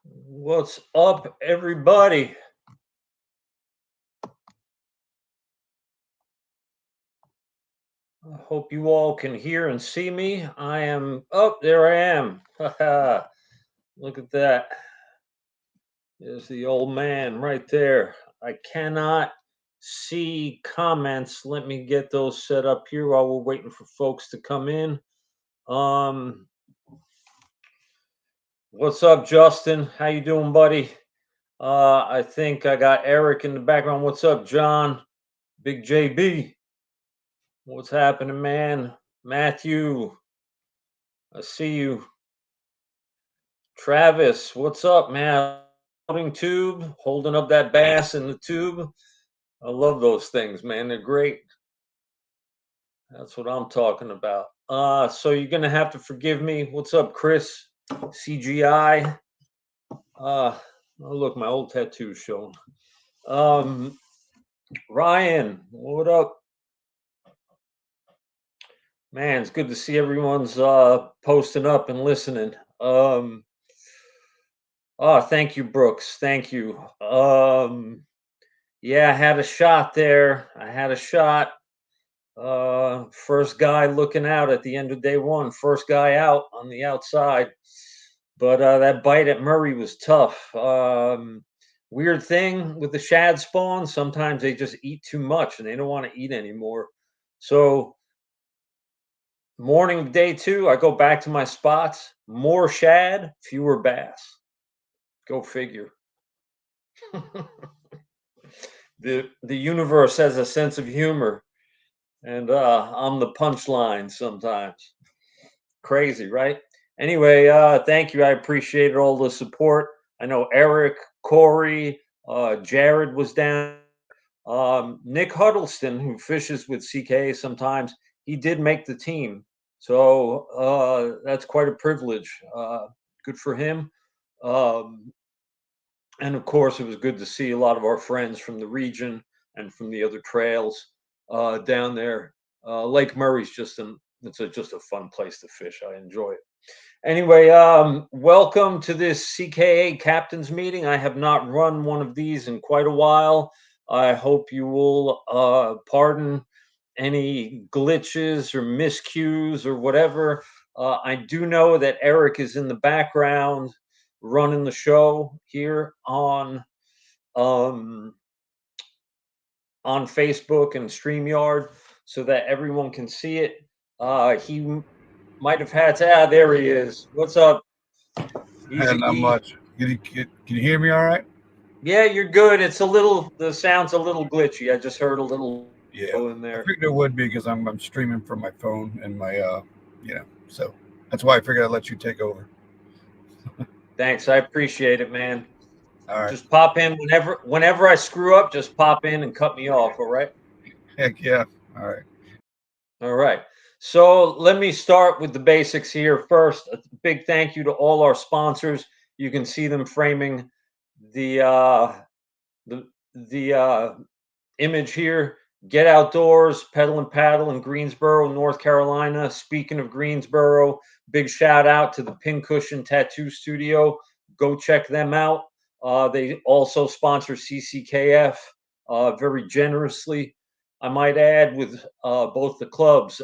What's up, everybody? I hope you all can hear and see me. I am. Oh, there I am. Look at that. There's the old man right there. I cannot see comments. Let me get those set up here while we're waiting for folks to come in. Um, what's up, Justin? How you doing, buddy? I think I got Eric in the background. What's up, John? Big JB. What's happening, man? Matthew, I see you. Travis, what's up, man? Holding tube, holding up that bass in the tube. I love those things, man. They're great. That's what I'm talking about. So you're gonna have to forgive me. What's up, Chris? CGI. Oh look, my old tattoo showing. Ryan, what up? Man, it's good to see everyone's posting up and listening. Oh, thank you, Brooks. Thank you. Yeah, I had a shot there. I had a shot. First guy looking out at the end of day one. First guy out on the outside. But that bite at Murray was tough. Weird thing with the shad spawn. Sometimes they just eat too much and they don't want to eat anymore. So morning of day two, I go back to my spots. More shad, fewer bass. Go figure. The universe has a sense of humor, and I'm the punchline sometimes. Crazy, right? Anyway, thank you. I appreciated all the support. I know Eric, Corey, Jared was down. Nick Huddleston, who fishes with CKA sometimes, he did make the team. So that's quite a privilege. Good for him. And of course, it was good to see a lot of our friends from the region and from the other trails down there. Lake Murray's just just a fun place to fish. I enjoy it. Anyway, welcome to this CKA captains meeting. I have not run one of these in quite a while. I hope you will pardon any glitches or miscues or whatever. I do know that Eric is in the background running the show here um, on Facebook and StreamYard so that everyone can see it. He might have had to. There he is. What's up? Easy Not E. much. Can you hear me all right? Yeah, you're good. It's a little. The sound's a little glitchy. I just heard a little Yeah. in I there. figured it would be because I'm streaming from my phone and my so that's why I figured I'd let you take over. Thanks. I appreciate it, man. All right. Just pop in whenever I screw up. Just pop in and cut me off. All right. Heck yeah. All right. All right. So let me start with the basics here. First, a big thank you to all our sponsors. You can see them framing the the image here. Get Outdoors, Pedal and Paddle in Greensboro, North Carolina. Speaking of Greensboro, big shout out to the Pincushion Tattoo Studio. Go check them out. They also sponsor CCKF very generously, I might add, with both the clubs.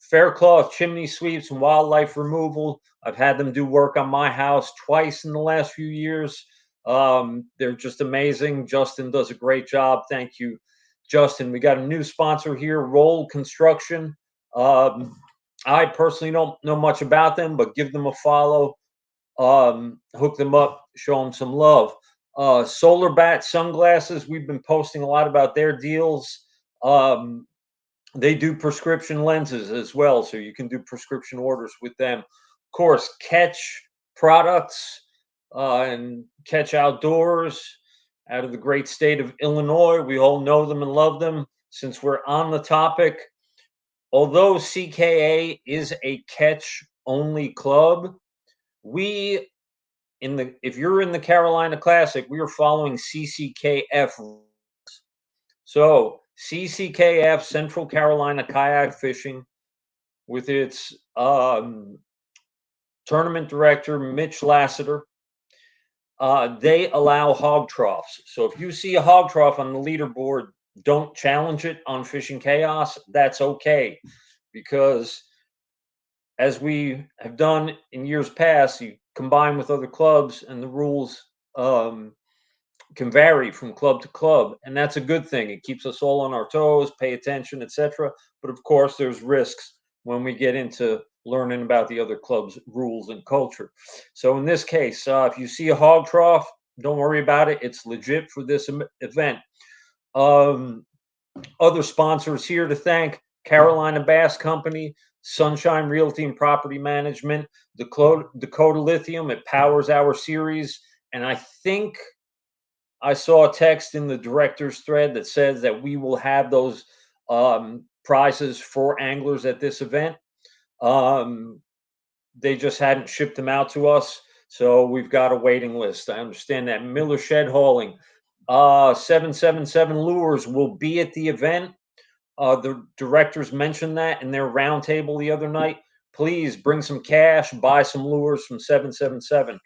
Faircloth Chimney Sweeps and Wildlife Removal. I've had them do work on my house twice in the last few years. They're just amazing. Justin does a great job. Thank you, Justin. We got a new sponsor here, Roll Construction. I personally don't know much about them, but give them a follow. Hook them up, show them some love. Solar Bat Sunglasses, we've been posting a lot about their deals. They do prescription lenses as well, so you can do prescription orders with them. Of course, Catch Products and Catch Outdoors out of the great state of Illinois. We all know them and love them. Since we're on the topic, although CKA is a catch only club, we if you're in the Carolina Classic, we are following CCKF. So CCKF, Central Carolina Kayak Fishing, with its tournament director Mitch Lassiter, They allow hog troughs. So if you see a hog trough on the leaderboard, don't challenge it on Fishing Chaos. That's okay, because as we have done in years past, you combine with other clubs, and the rules can vary from club to club, and that's a good thing. It keeps us all on our toes, pay attention, etc. But of course, there's risks when we get into learning about the other club's rules and culture. So in this case, if you see a hog trough, don't worry about it. It's legit for this event. Um, Other sponsors here to thank: Carolina Bass Company, Sunshine Realty and Property Management, Dakota Lithium. It powers our series. And I think I saw a text in the director's thread that says that we will have those prizes for anglers at this event. They just hadn't shipped them out to us, so we've got a waiting list. I understand that. Miller Shed Hauling, 777 Lures will be at the event. The directors mentioned that in their roundtable the other night. Please bring some cash, buy some lures from 777.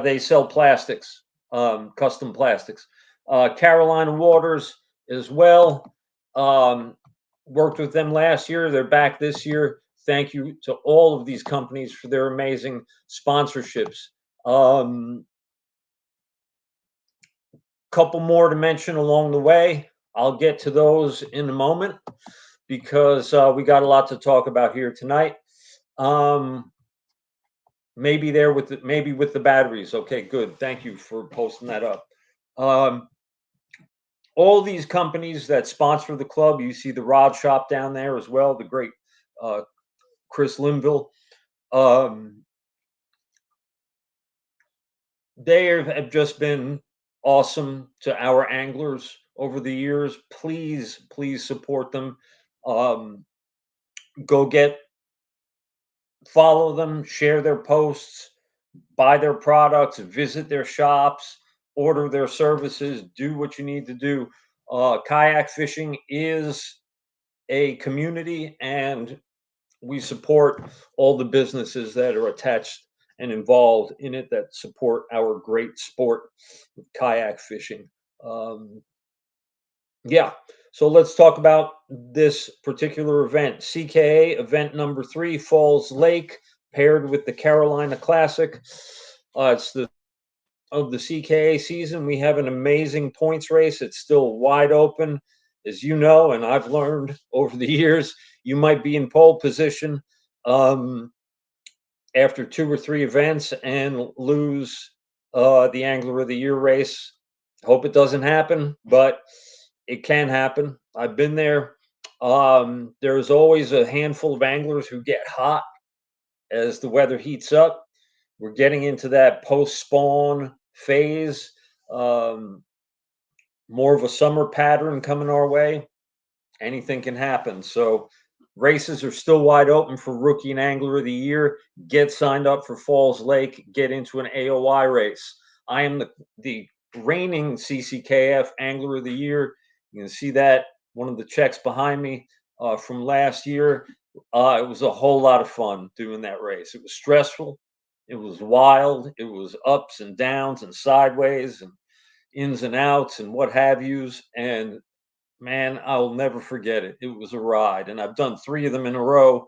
They sell plastics, custom plastics. Carolina Waters as well. Worked with them last year. They're back this year. Thank you to all of these companies for their amazing sponsorships. Couple more to mention along the way. I'll get to those in a moment, because we got a lot to talk about here tonight. Maybe with the batteries. Okay, good. Thank you for posting that up. All these companies that sponsor the club, you see the rod shop down there as well, the great Chris Linville. They have just been awesome to our anglers over the years. Please, please support them. Follow them, share their posts, buy their products, visit their shops, order their services, do what you need to do. Kayak fishing is a community, and we support all the businesses that are attached and involved in it that support our great sport of kayak fishing. Yeah, so let's talk about this particular event. CKA event number 3, Falls Lake, paired with the Carolina Classic. It's the of the CKA season. We have an amazing points race. It's still wide open, as you know, and I've learned over the years. You might be in pole position after 2 or 3 events and lose the Angler of the Year race. Hope it doesn't happen, but it can happen. I've been there. There's always a handful of anglers who get hot as the weather heats up. We're getting into that post-spawn phase. More of a summer pattern coming our way. Anything can happen. So races are still wide open for Rookie and Angler of the Year. Get signed up for Falls Lake. Get into an AOI race. I am the reigning CCKF Angler of the Year. You can see that, one of the checks behind me from last year. It was a whole lot of fun doing that race. It was stressful. It was wild. It was ups and downs and sideways and ins and outs and what have yous. And man, I'll never forget it. It was a ride. And I've done 3 of them in a row,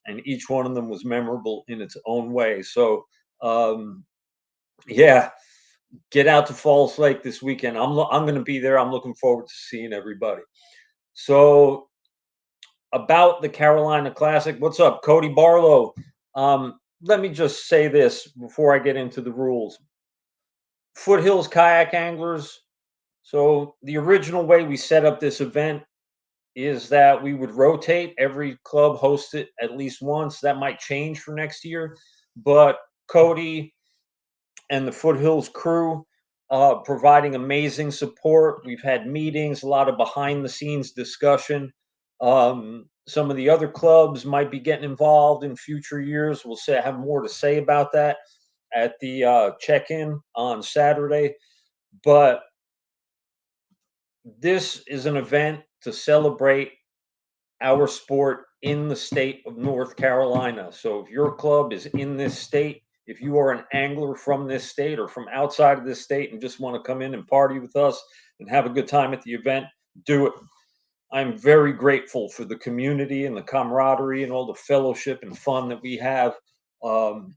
and each one of them was memorable in its own way. So, yeah, get out to Falls Lake this weekend. I'm going to be there. I'm looking forward to seeing everybody. So, about the Carolina Classic, what's up, Cody Barlow? Let me just say this before I get into the rules. Foothills kayak anglers. So the original way we set up this event is that we would rotate. Every club host it at least once. That might change for next year, but Cody and the Foothills crew providing amazing support. We've had meetings, a lot of behind the scenes discussion. Some of the other clubs might be getting involved in future years. We'll have more to say about that at the check-in on Saturday. But this is an event to celebrate our sport in the state of North Carolina. So if your club is in this state, if you are an angler from this state or from outside of this state and just want to come in and party with us and have a good time at the event, do it. I'm very grateful for the community and the camaraderie and all the fellowship and fun that we have. Um,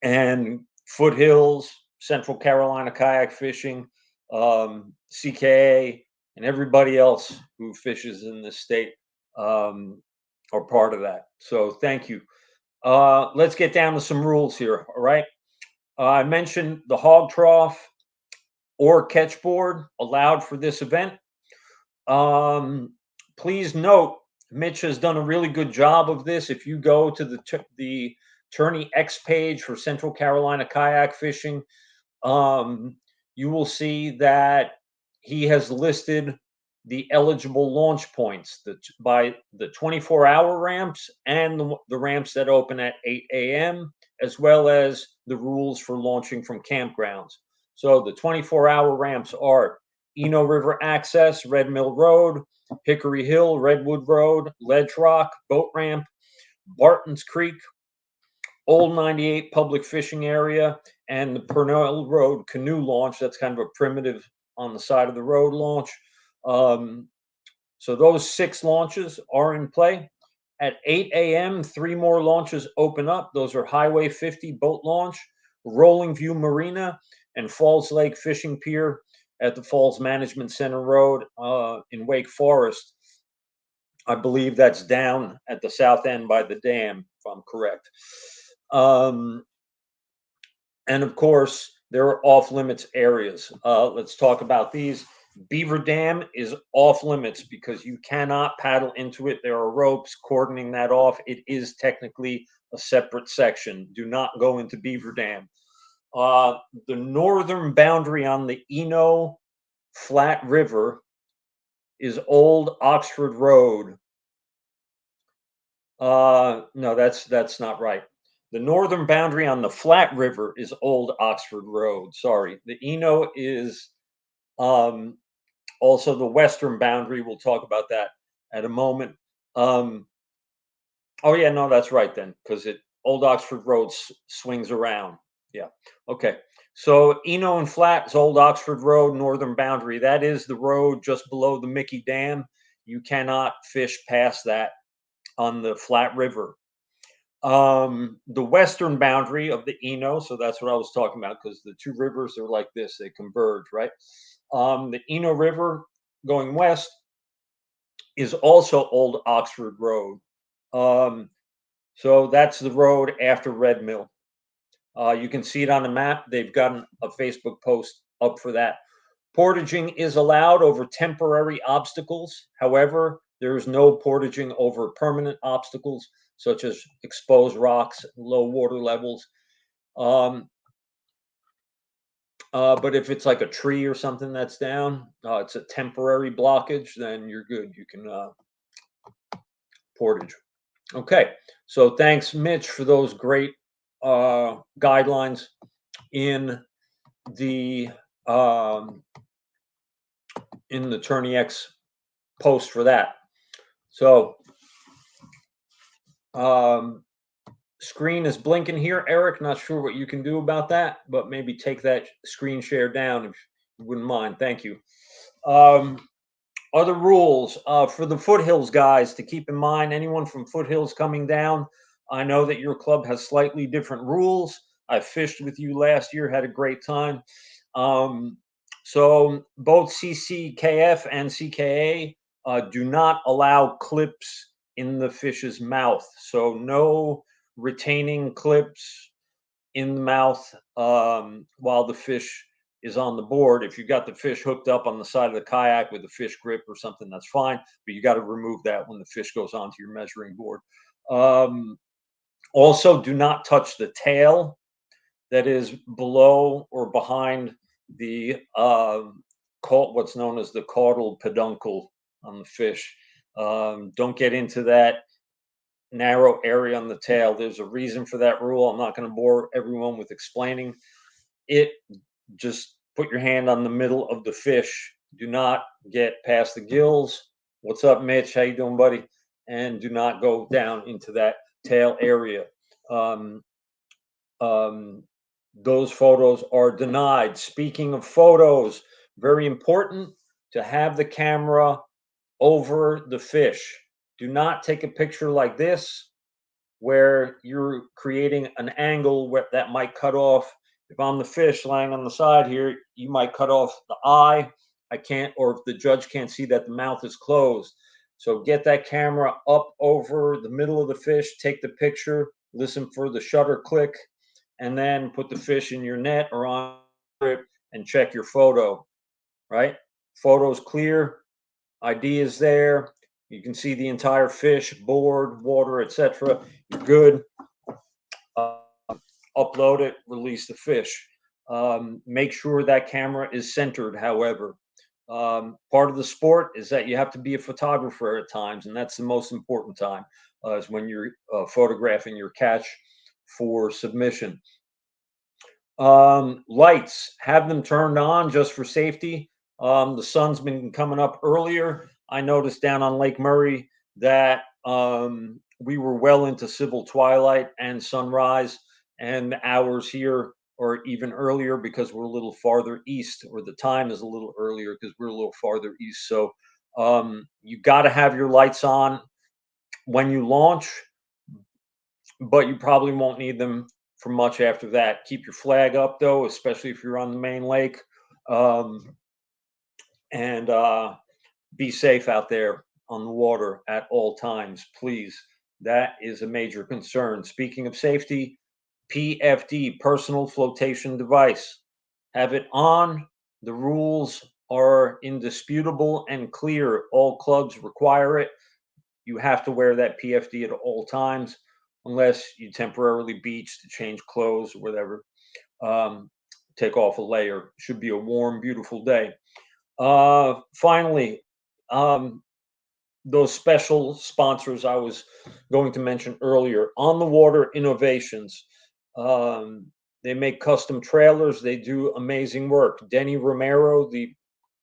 and Foothills, Central Carolina Kayak Fishing, CKA, and everybody else who fishes in this state are part of that. So thank you. Let's get down to some rules here. All right. I mentioned the hog trough or catch board allowed for this event. Please note, Mitch has done a really good job of this. If you go to the Tourney X page for Central Carolina Kayak Fishing, you will see that he has listed the eligible launch points by the 24-hour ramps and the ramps that open at 8 a.m., as well as the rules for launching from campgrounds. So the 24-hour ramps are Eno River Access, Red Mill Road, Hickory Hill, Redwood Road, Ledge Rock, Boat Ramp, Barton's Creek, Old 98 Public Fishing Area, and the Purnell Road Canoe Launch. That's kind of a primitive on the side of the road launch. So those 6 launches are in play. At 8 a.m., 3 more launches open up. Those are Highway 50 Boat Launch, Rolling View Marina, and Falls Lake Fishing Pier at the Falls Management Center Road in Wake Forest. I believe that's down at the south end by the dam, if I'm correct. And of course, there are off-limits areas. Let's talk about these. Beaver Dam is off limits because you cannot paddle into it. There are ropes cordoning that off. It is technically a separate section. Do not go into Beaver Dam. The northern boundary on the Eno Flat River is Old Oxford Road. No, that's not right. The northern boundary on the Flat River is Old Oxford Road. Sorry. The Eno is also the western boundary. We'll talk about that at a moment. Oh yeah, no, that's right then, because Old Oxford Road swings around. Yeah. Okay. So Eno and Flat is Old Oxford Road, northern boundary. That is the road just below the Mickey Dam. You cannot fish past that on the Flat River. The western boundary of the Eno, so that's what I was talking about, because the two rivers are like this, they converge, right? The Eno River going west is also Old Oxford Road. So that's the road after Red Mill. You can see it on the map. They've gotten a Facebook post up for that. Portaging is allowed over temporary obstacles. However, there is no portaging over permanent obstacles, such as exposed rocks, low water levels. But if it's like a tree or something that's down, it's a temporary blockage, then you're good. You can portage. Okay, so thanks, Mitch, for those great guidelines in the Tourney X post for that. So screen is blinking here, Eric. Not sure what you can do about that, but maybe take that screen share down if you wouldn't mind. Thank you. Other rules for the Foothills guys to keep in mind. Anyone from Foothills coming down, I know that your club has slightly different rules. I fished with you last year, had a great time. So both CCKF and CKA do not allow clips in the fish's mouth. So no retaining clips in the mouth while the fish is on the board. If you got the fish hooked up on the side of the kayak with a fish grip or something, that's fine, but you got to remove that when the fish goes onto your measuring board. Also, do not touch the tail that is below or behind the what's known as the caudal peduncle on the fish. Don't get into that narrow area on the tail. There's a reason for that rule. I'm not going to bore everyone with explaining it. Just put your hand on the middle of the fish. Do not get past the gills. What's up, Mitch? How you doing, buddy? and do not go down into that tail area. Um, um, those photos are denied. Speaking of photos, very important to have the camera over the fish. Do not take a picture like this where you're creating an angle where that might cut off. If I'm the fish lying on the side here, you might cut off the eye. I can't, or if the judge can't see that the mouth is closed. So get that camera up over the middle of the fish, take the picture, listen for the shutter click, and then put the fish in your net or on it and check your photo, right? Photo's clear, ID is there. You can see the entire fish, board, water, etc. You're good. Uh, Upload it, release the fish. Make sure that camera is centered, however. Part of the sport is that you have to be a photographer at times, and that's the most important time, is when you're photographing your catch for submission. Lights, have them turned on just for safety. The sun's been coming up earlier. I noticed down on Lake Murray that we were well into civil twilight and sunrise, and the hours here are even earlier because we're a little farther east, or the time is a little earlier because we're a little farther east. So you got to have your lights on when you launch, but you probably won't need them for much after that. Keep your flag up though, especially if you're on the main lake, um, and be safe out there on the water at all times, please. That is a major concern. Speaking of safety, PFD, personal flotation device. Have it on. The rules are indisputable and clear. All clubs require it. You have to wear that PFD at all times, unless you temporarily beach to change clothes or whatever. Um, take off a layer. Should be a warm, beautiful day. Finally, um, those special sponsors I was going to mention earlier, On the Water Innovations. Um, they make custom trailers. They do amazing work. Denny Romero, the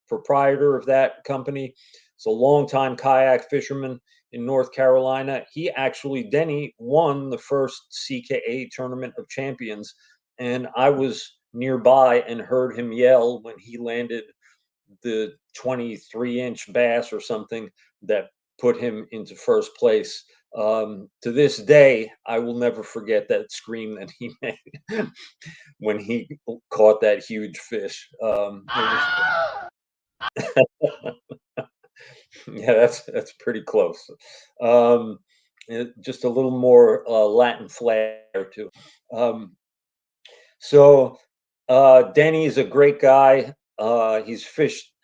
proprietor of that company, is a longtime kayak fisherman in North Carolina. Denny won the first CKA Tournament of Champions, and I was nearby and heard him yell when he landed the 23-inch bass or something that put him into first place. To this day, I will never forget that scream that he made when he caught that huge fish. Yeah, that's pretty close. Um, just a little more Latin flair to it. So Denny is a great guy. He's fished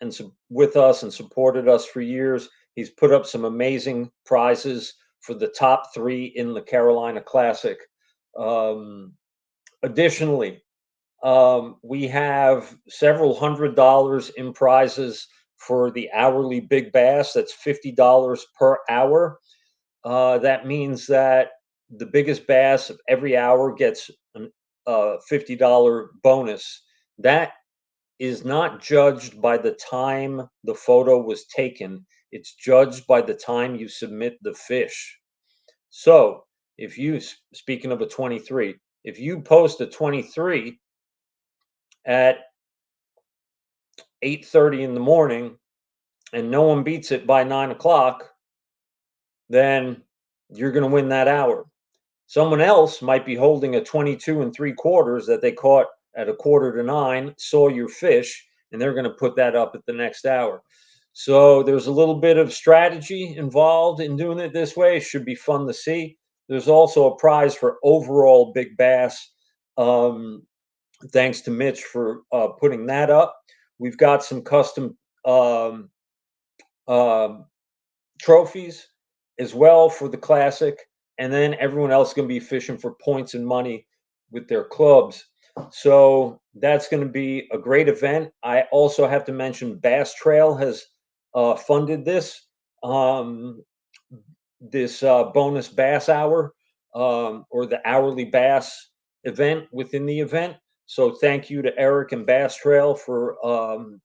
with us and supported us for years. He's put up some amazing prizes for the top three in the Carolina Classic. Um, Additionally, we have several $100s in prizes for the hourly big bass. That's $50 per hour. That means that the biggest bass of every hour gets a $50 bonus. That is not judged by the time the photo was taken. It's judged by the time you submit the fish. So if you, speaking of a 23, if you post a 23 at 8:30 in the morning and no one beats it by 9 o'clock, then you're going to win that hour. Someone else might be holding a 22 3/4 that they caught at 8:45, saw your fish, and they're going to put that up at the next hour. So there's a little bit of strategy involved in doing it this way. It should be fun to see. There's also a prize for overall big bass. Thanks to Mitch for putting that up. We've got some custom um, um, trophies as well for the classic, and then everyone else is going to be fishing for points and money with their clubs. So that's going to be a great event. I also have to mention Bass Trail has funded this bonus bass hour, or the hourly bass event within the event. So thank you to Eric and Bass Trail for um,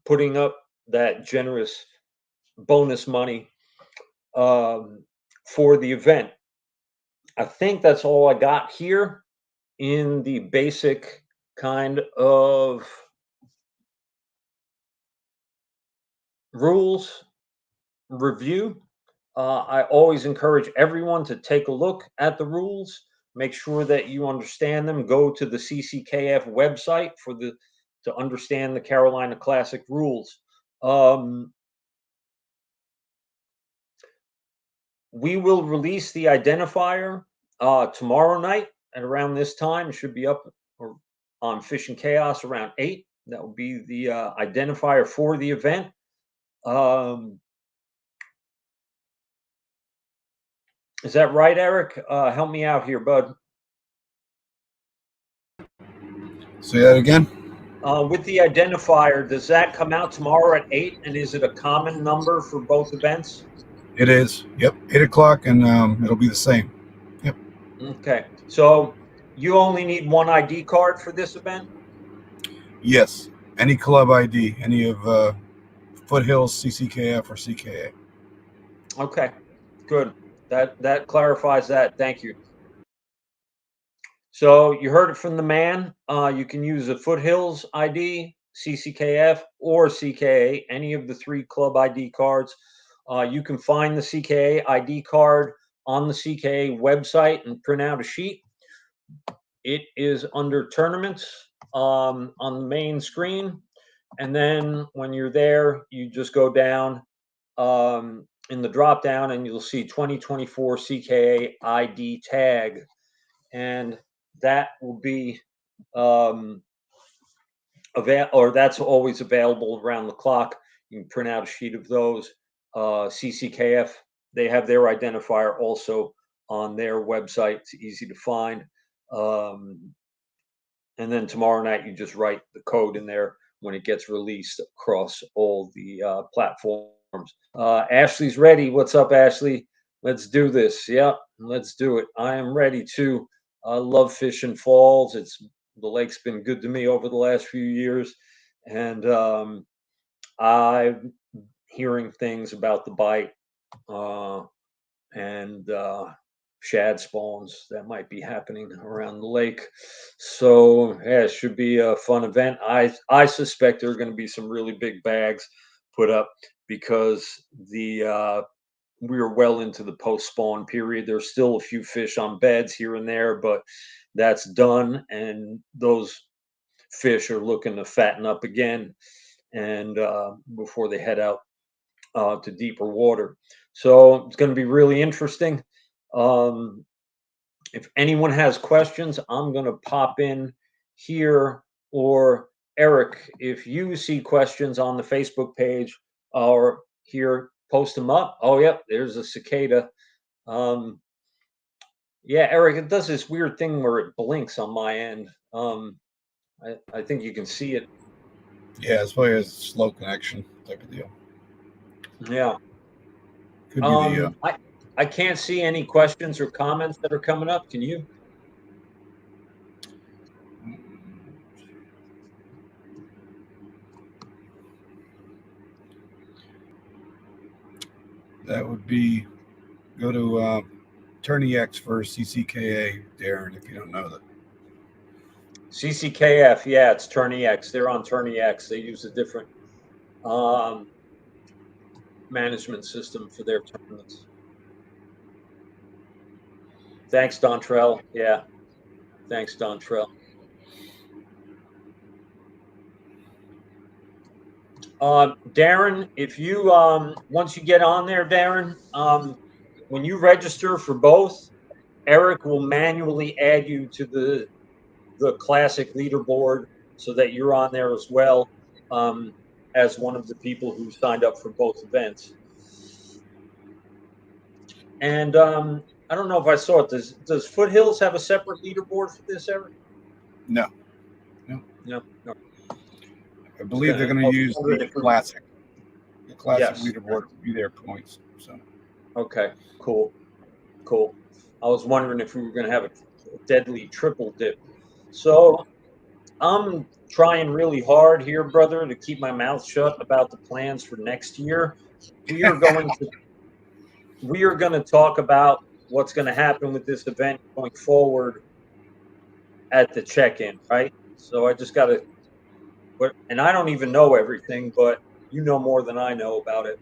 putting up that generous bonus money for the event. I think that's all I got here in the basic kind of rules review. I always encourage everyone to take a look at the rules, make sure that you understand them. Go to the CCKF website to understand the Carolina Classic rules. We will release the identifier tomorrow night at around this time. It should be up or on Fishing Chaos around 8. That will be the identifier for the event. Is that right, Eric? Help me out here, bud. Say that again. With the identifier, does that come out tomorrow at 8? And is it a common number for both events? It is. Yep, 8 o'clock, and it'll be the same. Yep. Okay. So you only need one ID card for this event? Yes. Any club ID, any of Foothills, CCKF, or CKA. Okay. Good. That clarifies that. Thank you. So you heard it from the man. You can use a Foothills ID, CCKF, or CKA, any of the 3 club ID cards. You can find the CKA ID card on the CKA website and print out a sheet. It is under tournaments on the main screen. And then when you're there, you just go down in the drop down and you'll see 2024 CKA ID tag. And that will be that's always available around the clock. You can print out a sheet of those. CCKF, they have their identifier also on their website. It's easy to find. And then tomorrow night, you just write the code in there when it gets released across all the platforms. Ashley's ready. What's up, Ashley? Let's do this. Yeah, let's do it. I am ready too. I love fishing falls. The lake's been good to me over the last few years, and I'm hearing things about the bite and shad spawns that might be happening around the lake. So yeah, it should be a fun event. I suspect there are going to be some really big bags put up because we are well into the post spawn period. There's still a few fish on beds here and there, but that's done, and those fish are looking to fatten up again, and before they head out to deeper water. So it's going to be really interesting. If anyone has questions, I'm going to pop in here, or Eric, if you see questions on the Facebook page or here, post them up. Oh, yep, there's a cicada. Yeah, Eric, it does this weird thing where it blinks on my end. I think you can see it. Yeah, it's probably a slow connection type of deal. Yeah. Could be the. I can't see any questions or comments that are coming up. Can you? That would be go to Tourney X for CCKA, Darren, if you don't know that. CCKF, yeah, it's Tourney X. They're on Tourney X. They use a different management system for their tournaments. Thanks, Dontrell. Yeah, thanks, Dontrell. Darren, if you once you get on there, Darren, when you register for both, Eric will manually add you to the classic leaderboard so that you're on there as well, as one of the people who signed up for both events. And I don't know if I saw it. Does Foothills have a separate leaderboard for this, Eric? No. I believe they're going to use the classic. The classic leaderboard to be their points. So. Okay, cool. I was wondering if we were going to have a deadly triple dip. So I'm trying really hard here, brother, to keep my mouth shut about the plans for next year. We are going to we are going to talk about what's going to happen with this event going forward at the check-in, right? So I just got to, and I don't even know everything, but you know more than I know about it.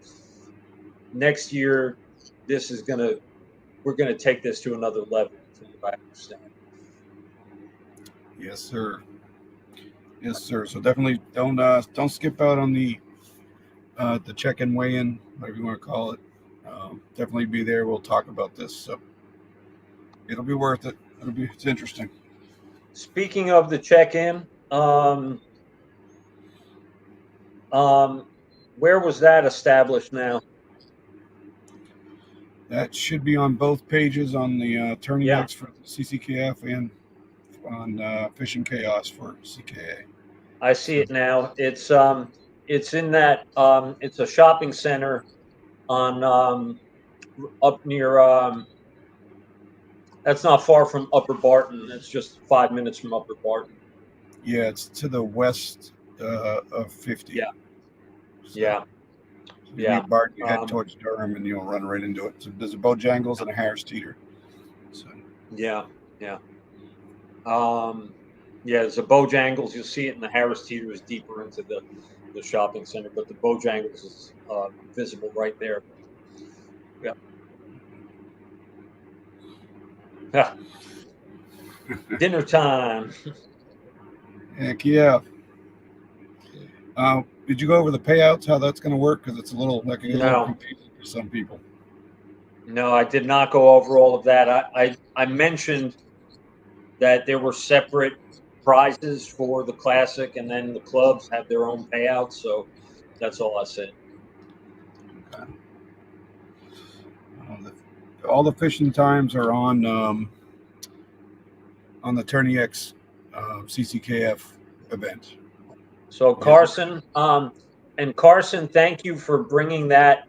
Next year, we're going to take this to another level, from what I understand. Yes, sir. Yes, sir. So definitely don't skip out on the check-in, weigh-in, whatever you want to call it. Definitely be there. We'll talk about this. So it'll be worth it. It's interesting. Speaking of the check-in, where was that established now? That should be on both pages on the Tourney Yeah. X for CCKF and on Fishing Chaos for CKA. I see it now. It's in that it's a shopping center on up near that's not far from Upper Barton. It's just 5 minutes from Upper Barton. Yeah, it's to the west of 50. Yeah. So, Yeah. you Yeah. leave Barton, you head towards Durham, and you'll run right into it. So there's a Bojangles and a Harris Teeter. So. Yeah. Yeah. Yeah, there's a Bojangles. You'll see it, and the Harris Teeter is deeper into the shopping center, but the Bojangles is visible right there. Yeah. Dinner time. Heck yeah. Did you go over the payouts, how that's going to work? Because it's that can get a little No, confusing for some people. no, I did not go over all of that. I mentioned that there were separate prizes for the classic, and then the clubs have their own payouts. So that's all I said. Okay. All the fishing times are on the Tourney X CCKF event. So Carson, Carson, thank you for bringing that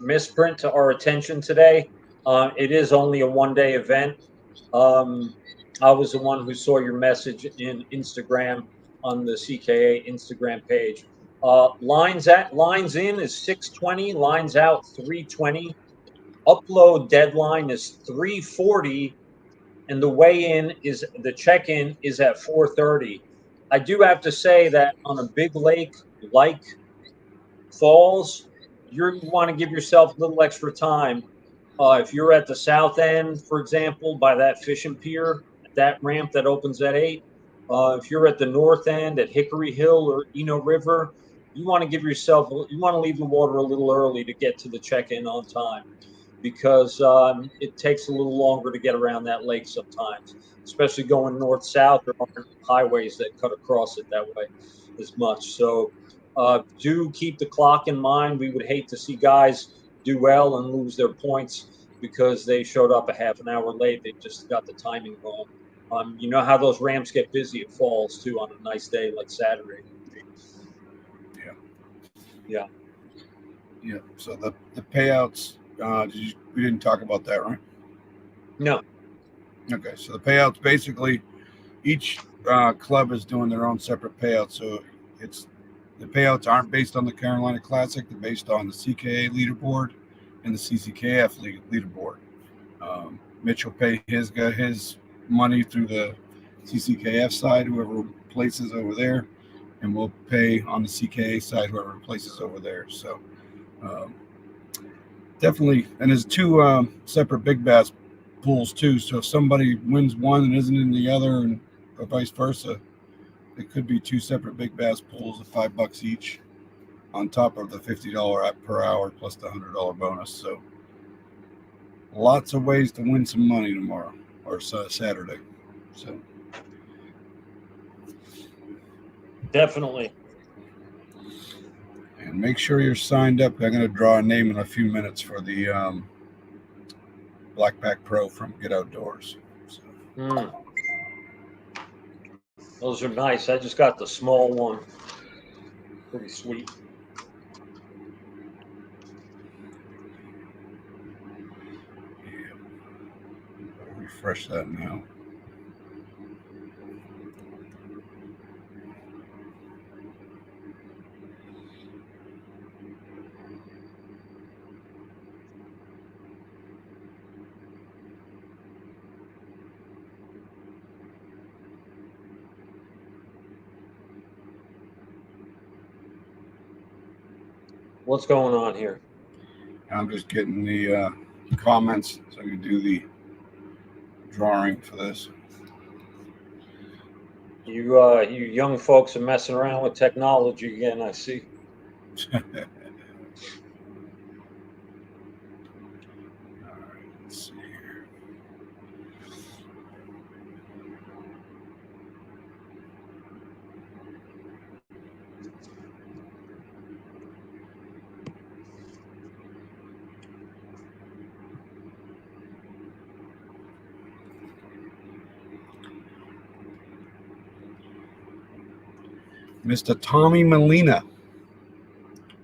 misprint to our attention today. It is only a one-day event. I was the one who saw your message in Instagram on the CKA Instagram page. Lines in is 6:20. Lines out 3:20. Upload deadline is 3:40, and the check-in is at 4:30. I do have to say that on a big lake like Falls, you want to give yourself a little extra time. If you're at the south end, for example, by that fishing pier, that ramp that opens at 8, if you're at the north end at Hickory Hill or Eno River, you want to leave the water a little early to get to the check-in on time, because it takes a little longer to get around that lake sometimes, especially going north-south. There aren't highways that cut across it that way as much. So do keep the clock in mind. We would hate to see guys do well and lose their points because they showed up a half an hour late. They just got the timing wrong. You know how those ramps get busy at Falls too on a nice day like Saturday. Yeah. Yeah. Yeah. So the payouts, we didn't talk about that, right? No. Okay. So the payouts, basically, each club is doing their own separate payouts. So the payouts aren't based on the Carolina Classic. They're based on the CKA leaderboard and the CCKF leaderboard. Mitch will pay his money through the CCKF side, whoever places over there, and we'll pay on the CKA side, whoever places over there. So definitely, and there's two separate big bass pools too. So if somebody wins one and isn't in the other, and or vice versa, it could be two separate big bass pools of $5 each, on top of the $50 per hour plus the $100 bonus. So lots of ways to win some money tomorrow or Saturday. So Definitely. and make sure you're signed up. I'm going to draw a name in a few minutes for the Black Pak Pro from Get Outdoors. So. Those are nice. I just got the small one. Pretty sweet. Yeah. Refresh that now. What's going on here? I'm just getting the comments so I can do the drawing for this. You young folks are messing around with technology again, I see. All right, let's see here. Mr. Tommy Molina.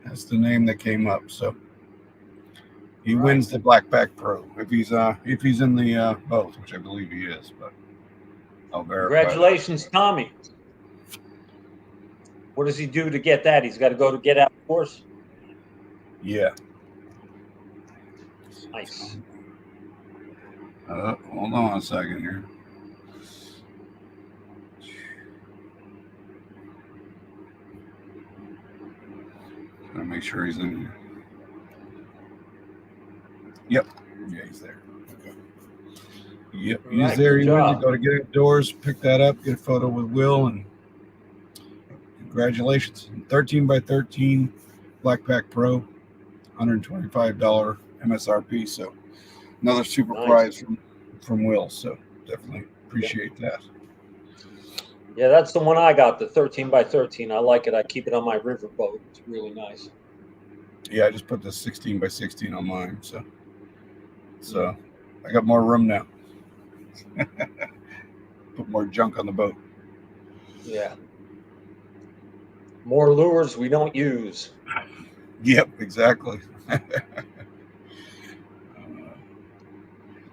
That's the name that came up. So he wins the Black Pak Pro if he's in the both, which I believe he is, but I'll verify. Congratulations, Tommy. What does he do to get that? He's got to go to get outdoors. Yeah. Nice. Hold on a second here. Gotta make sure he's in here. Yep. Yeah, he's there. Okay. Yep, he's Right, there. He wins. job. Go to get outdoors, pick that up, get a photo with Will, and congratulations. 13 by 13 Black Pak Pro, $125 MSRP. So another super prize from Will. So definitely appreciate that. Yeah, that's the one I got, the 13 by 13. I like it. I keep it on my riverboat. It's really nice. Yeah, I just put the 16 by 16 on mine. So I got more room now. Put more junk on the boat. Yeah. More lures we don't use. Yep, exactly. Trying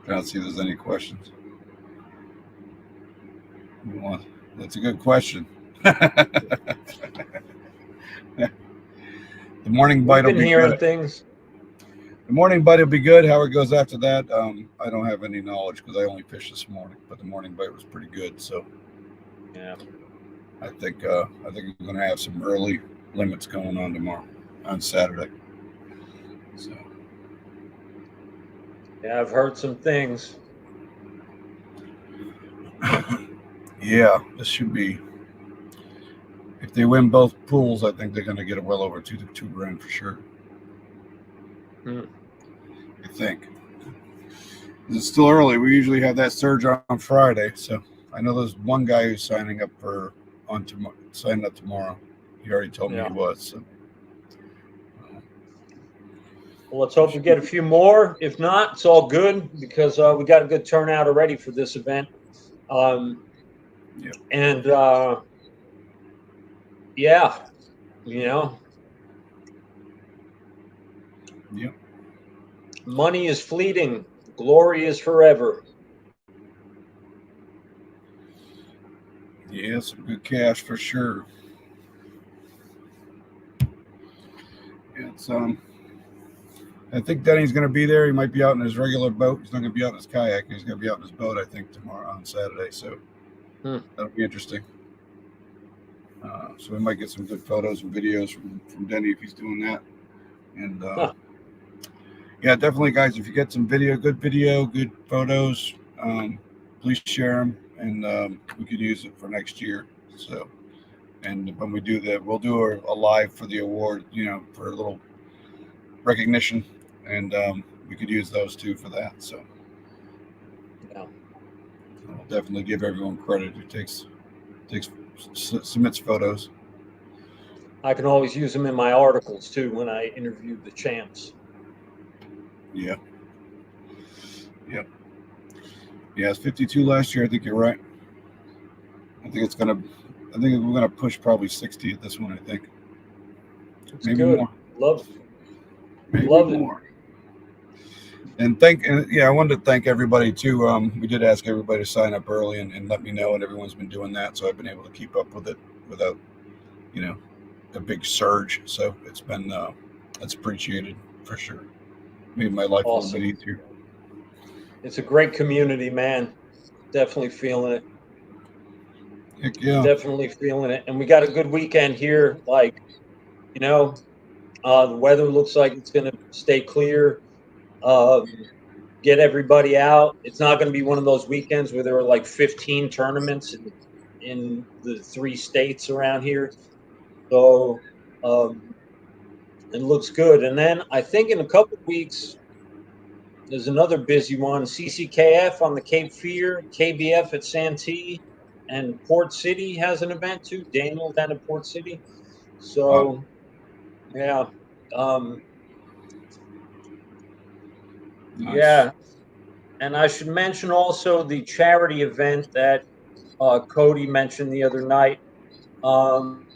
to see if there's any questions. That's a good question. The morning bite will be good. Things. The morning bite will be good. How it goes after that, I don't have any knowledge because I only fished this morning. But the morning bite was pretty good. So yeah, I think we're going to have some early limits going on tomorrow, on Saturday. So yeah, I've heard some things. Yeah, this should be. If they win both pools, I think they're going to get well over two grand for sure. I think. It's still early. We usually have that surge on Friday, so I know there's one guy who's signing up signing up tomorrow. He already told me he was. So. Well, let's hope we get a few more. If not, it's all good because we got a good turnout already for this event. And yeah, you know. Yep. Money is fleeting. Glory is forever. Yeah, some good cash for sure. It's I think Denny's going to be there. He might be out in his regular boat. He's not going to be out in his kayak. He's going to be out in his boat, I think, tomorrow on Saturday. So that'll be interesting. So we might get some good photos and videos from Denny if he's doing that. And yeah, definitely, guys, if you get some good photos, please share them, and we could use it for next year. So, and when we do that, we'll do a live for the award, for a little recognition, and we could use those too for that. So, yeah, I'll definitely give everyone credit who submits photos. I can always use them in my articles too when I interview the champs. Yeah. Yep. Yeah, it's 52 last year. I think you're right. I think we're gonna push probably 60 at this one. I think. It's maybe good. More. Love it. Maybe Love more. I wanted to thank everybody too. We did ask everybody to sign up early and let me know, and everyone's been doing that, so I've been able to keep up with it without, a big surge. So it's been that's appreciated for sure. Made my life a little bit easier. It's a great community, man. Definitely feeling it. Heck yeah. Definitely feeling it. And we got a good weekend here. Like, The weather looks like it's going to stay clear. Um, get everybody out. It's not going to be one of those weekends where there are like 15 tournaments in the 3 states around here. So it looks good. And then I think in a couple of weeks, there's another busy one. CCKF on the Cape Fear, KBF at Santee, and Port City has an event too. Daniel down at Port City. So, yeah. Um, Nice. yeah. And I should mention also the charity event that Cody mentioned the other night. Um,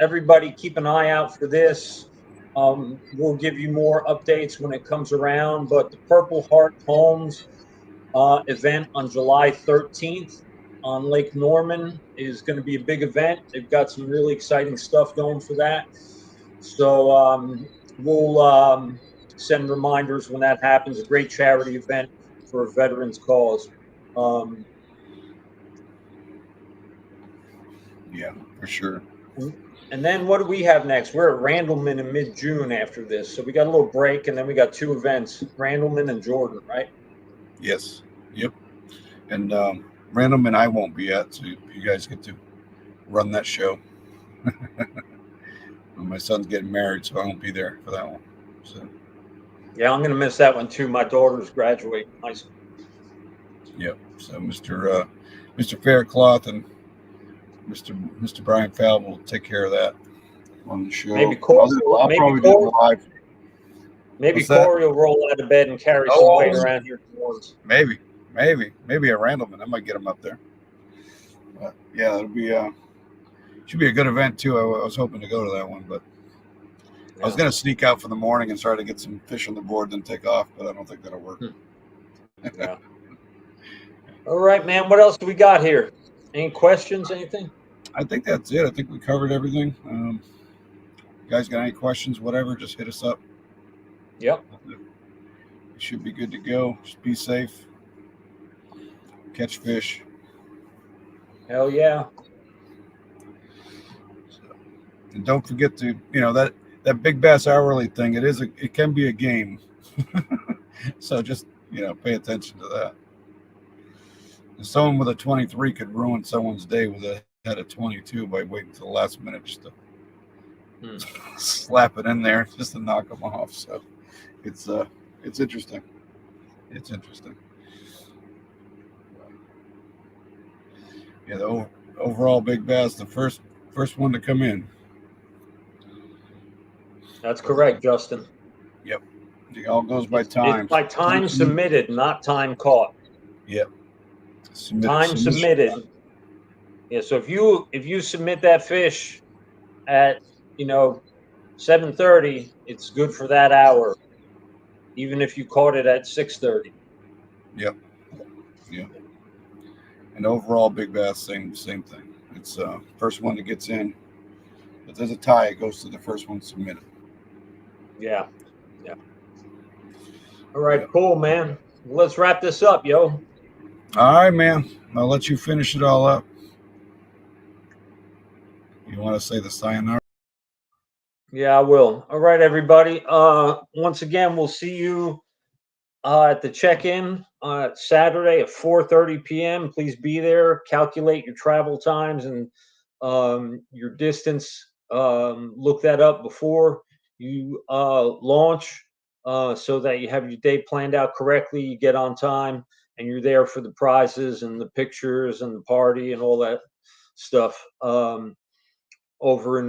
everybody keep an eye out for this. We'll give you more updates when it comes around. But the Purple Heart Homes event on July 13th on Lake Norman is going to be a big event. They've got some really exciting stuff going for that. So we'll send reminders when that happens. A great charity event for a veterans cause. Yeah, for sure. And then what do we have next? We're at Randleman in mid-June after this. So we got a little break, and then we got 2 events, Randleman and Jordan, right? Yes. Yep. And Random and I won't be at, so you guys get to run that show. My son's getting married, so I won't be there for that one. So. Yeah, I'm going to miss that one too. My daughter's graduating high school. Yep. So Mr. Faircloth and Mr. Brian Falb will take care of that on the show. Maybe Corey, I'll probably do it live. Maybe Corey will roll out of bed and carry some weight around here. Maybe a Randleman. I might get him up there. But yeah, it'll be should be a good event too. I was hoping to go to that one, but yeah. I was going to sneak out for the morning and try to get some fish on the board, then take off. But I don't think that'll work. Yeah. All right, man. What else do we got here? Any questions? Anything? I think that's it. I think we covered everything. You guys got any questions? Whatever, just hit us up. Yep. You should be good to go. Just be safe. Catch fish. Hell yeah. And don't forget to, that big bass hourly thing. It can be a game. So just, pay attention to that. Someone with a 23 could ruin someone's day with a head of 22 by waiting till the last minute just to slap it in there just to knock them off. So it's interesting. It's interesting. Yeah, the overall big bass, the first one to come in. That's correct, Justin. Yep. It all goes by time. It's by time submitted, not time caught. Yep. Time submitted. Yeah, so if you submit that fish at 7:30, it's good for that hour, even if you caught it at 6:30. Yep. Yep. And overall big bass, same thing. It's first one that gets in. If there's a tie, it goes to the first one submitted. Yeah. Yeah. All right, cool, man. Let's wrap this up, yo. All right, man. I'll let you finish it all up. You want to say the sayonara? Yeah, I will. All right, everybody. Once again, we'll see you at the check-in Saturday at 4:30 p.m. Please be there. Calculate your travel times and your distance. Look that up before you launch so that you have your day planned out correctly. You get on time and you're there for the prizes and the pictures and the party and all that stuff over in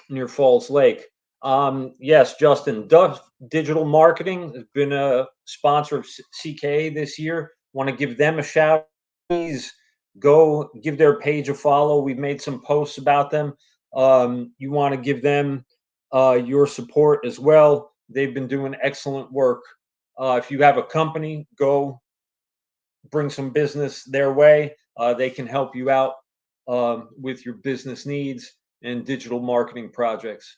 near Falls Lake. Yes, Justin, Duff Digital Marketing has been a sponsor of CKA this year. Want to give them a shout. Please go give their page a follow. We've made some posts about them. You want to give them your support as well. They've been doing excellent work. If you have a company, go bring some business their way. They can help you out with your business needs and digital marketing projects.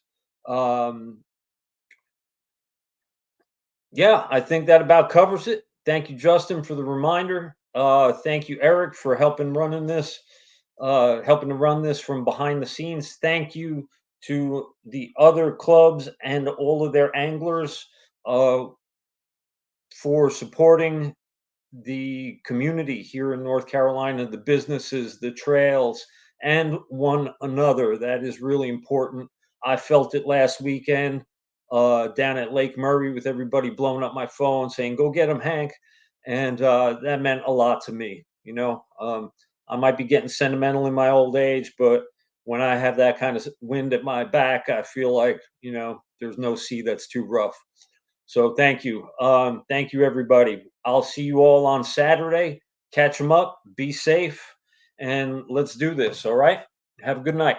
Yeah, I think that about covers it. Thank you, Justin, for the reminder. Thank you, Eric, for helping to run this from behind the scenes. Thank you to the other clubs and all of their anglers uh, for supporting the community here in North Carolina, the businesses, the trails, and one another. That is really important. I felt it last weekend down at Lake Murray with everybody blowing up my phone saying, "Go get him, Hank." And that meant a lot to me. I might be getting sentimental in my old age, but when I have that kind of wind at my back, I feel like, there's no sea that's too rough. So thank you. Thank you, everybody. I'll see you all on Saturday. Catch them up. Be safe. And let's do this. All right. Have a good night.